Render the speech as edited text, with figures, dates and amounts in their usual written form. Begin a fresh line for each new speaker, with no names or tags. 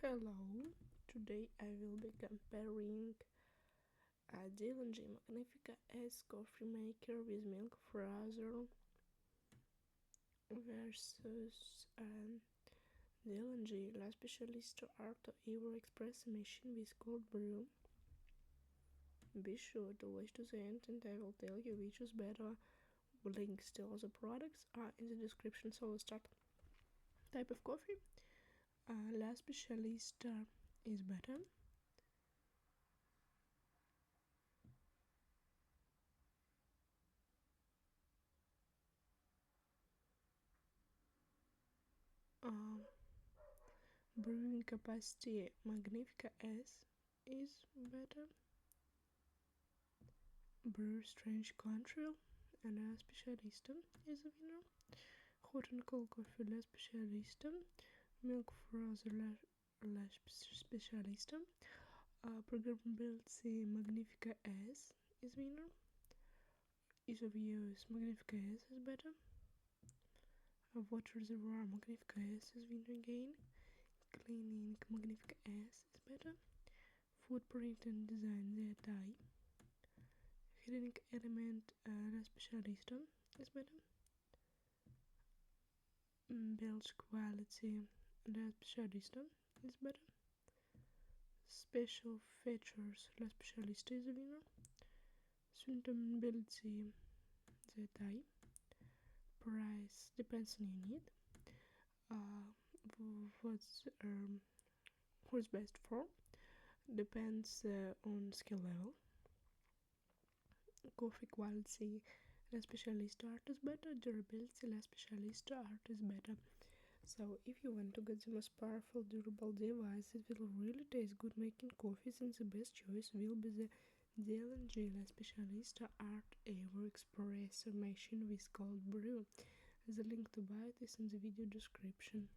Hello, today I will be comparing a D&G Magnifica S coffee maker with milk frother versus D&G La Specialista Arto Evo Espresso machine with cold brew. Be sure to watch to the end and I will tell you which is better. Links to all the products are in the description, so let's start. Type of coffee. La Specialista is better. Brewing capacity Magnifica S is better. Brew Strange Control and La Specialista is a winner. Hot and cold coffee La Specialista. Milk frother La Specialista. Programmability Magnifica S is winner. Ease of use Magnifica S is better. Water reservoir Magnifica S is winner again. Cleaning Magnifica S is better. Footprint and design ZI. Heating element La Specialista is better. Build quality La Specialista is better. Special features La Specialista is a winner. Suitability ZI. Price depends on your need. What's best for depends on skill level. Coffee quality La Specialista art is better. Durability La Specialista art is better. So if you want to get the most powerful durable device that will really taste good making coffees, then the best choice will be the D&G La Specialista Art Evo Espresso machine with cold brew. The link to buy it is in the video description.